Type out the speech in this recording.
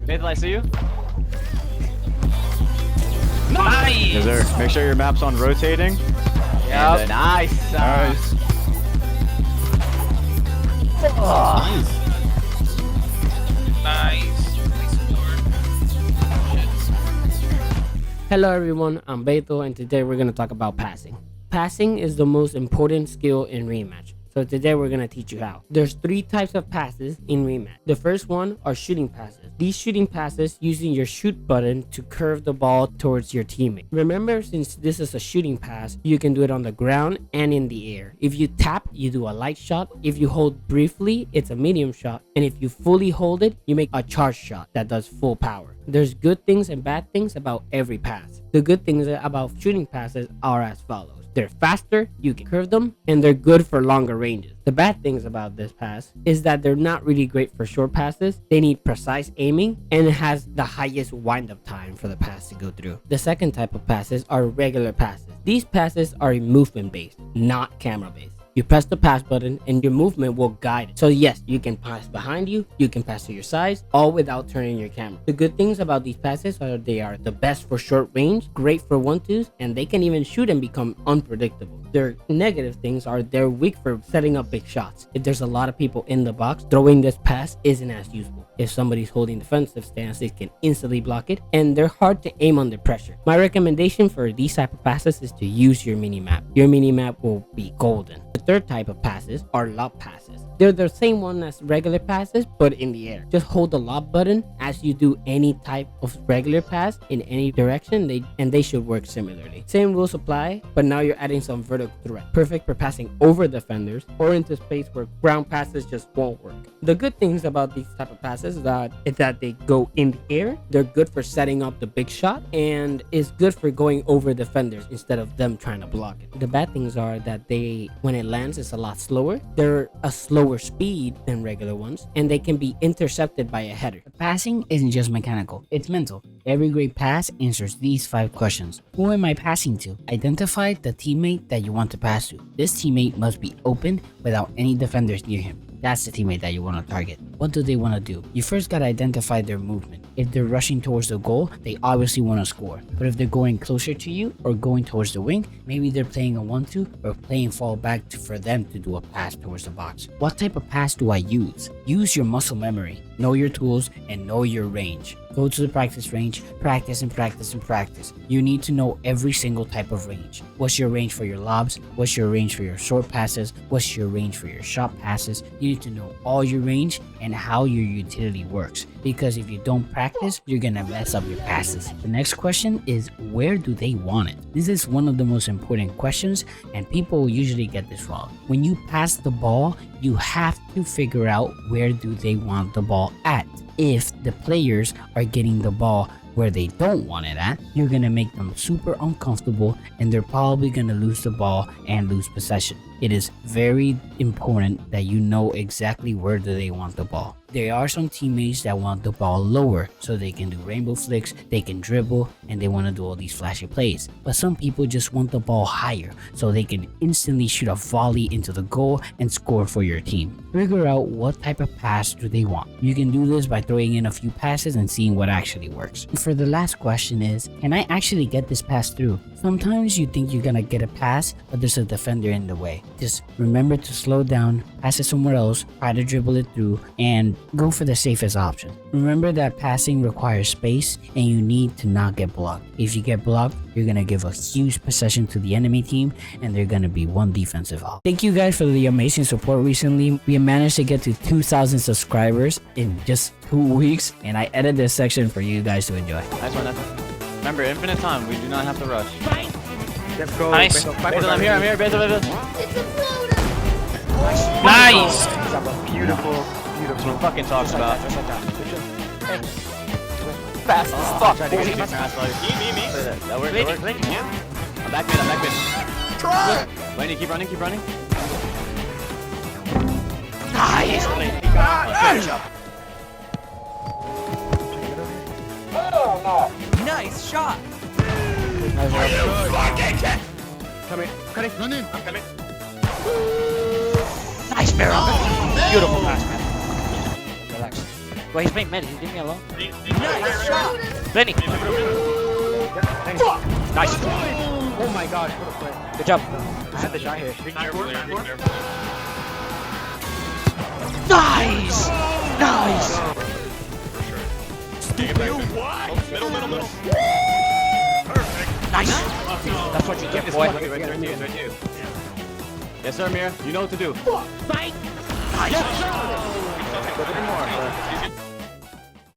Baethal, I see you. Nice! Yes, sir. Make sure your map's on rotating. Yep. And, nice. Nice. Nice. Nice. Hello everyone, I'm Baethal and today we're going to talk about passing. Passing is the most important skill in Rematch. So today we're going to teach you how. There's 3 types of passes in Rematch. The first one are shooting passes. These shooting passes using your shoot button to curve the ball towards your teammate. Remember, since this is a shooting pass, you can do it on the ground and in the air. If you tap, you do a light shot. If you hold briefly, it's a medium shot. And if you fully hold it, you make a charge shot that does full power. There's good things and bad things about every pass. The good things about shooting passes are as follows. They're faster, you can curve them, and they're good for longer ranges. The bad things about this pass is that they're not really great for short passes. They need precise aiming, and it has the highest wind-up time for the pass to go through. The second type of passes are regular passes. These passes are movement-based, not camera-based. You press the pass button and your movement will guide it. So yes, you can pass behind you, you can pass to your sides, all without turning your camera. The good things about these passes are they are the best for short range, great for 1-2s, and they can even shoot and become unpredictable. Their negative things are they're weak for setting up big shots. If there's a lot of people in the box, throwing this pass isn't as useful. If somebody's holding defensive stance, they can instantly block it, and they're hard to aim under pressure. My recommendation for these type of passes is to use your mini-map. Your mini-map will be golden. The third type of passes are lob passes. They're the same one as regular passes, but in the air. Just hold the lob button as you do any type of regular pass in any direction, and they should work similarly. Same rules apply, but now you're adding some vertical threat. Perfect for passing over defenders or into space where ground passes just won't work. The good things about these type of passes is that they go in the air. They're good for setting up the big shot, and is good for going over defenders instead of them trying to block it. The bad things are that when it lands, it's a lot slower. They're a slower speed than regular ones, and they can be intercepted by a header. Passing isn't just mechanical, it's mental. Every great pass answers these 5 questions. Who am I passing to? Identify the teammate that you want to pass to. This teammate must be open without any defenders near him. That's the teammate that you want to target. What do they want to do? You first got to identify their movement. If they're rushing towards the goal, they obviously want to score. But if they're going closer to you or going towards the wing, maybe they're playing a 1-2 or playing fall back for them to do a pass towards the box. What type of pass do I use? Use your muscle memory. Know your tools and know your range. Go to the practice range, practice and practice and practice. You need to know every single type of range. What's your range for your lobs? What's your range for your short passes? What's your range for your shot passes? You need to know all your range and how your utility works. Because if you don't practice, you're gonna mess up your passes. The next question is, where do they want it? This is one of the most important questions, and people usually get this wrong. When you pass the ball, you have to figure out where do they want the ball at. If the players are getting the ball where they don't want it at, you're gonna make them super uncomfortable, and they're probably gonna lose the ball and lose possession. It is very important that you know exactly where do they want the ball. There are some teammates that want the ball lower so they can do rainbow flicks, they can dribble, and they want to do all these flashy plays. But some people just want the ball higher so they can instantly shoot a volley into the goal and score for your team. Figure out what type of pass do they want. You can do this by throwing in a few passes and seeing what actually works. For the last question is, can I actually get this pass through? Sometimes you think you're gonna get a pass, but there's a defender in the way. Just remember to slow down, pass it somewhere else, try to dribble it through, and go for the safest option. Remember that passing requires space, and you need to not get blocked. If you get blocked, you're gonna give a huge possession to the enemy team, and they're gonna be one defensive off. Thank you guys for the amazing support recently. We managed to get to 2,000 subscribers in just 2 weeks, and I edited this section for you guys to enjoy. Nice one, nice one. Remember, infinite time. We do not have to rush. Let's go. Nice. Baethal, I'm here, Baethal. Nice! Beautiful, That's what fucking talks about. Fast as fuck. Me. That works, that works. I'm back mid. Try! Laney, keep running. Nice! Nice shot! Come in. Run in. I'm coming. Nice, Barrel! Beautiful pass, man. Relax. Well, he's playing mid. He's leaving me alone. Lenny. Nice. Oh my gosh, what a play. Good job. I had the shot here. Nice. Nice. Nice. That's what you get, boy. Right there, right here. Yes, sir, Amir. You know what to do. Nice. More.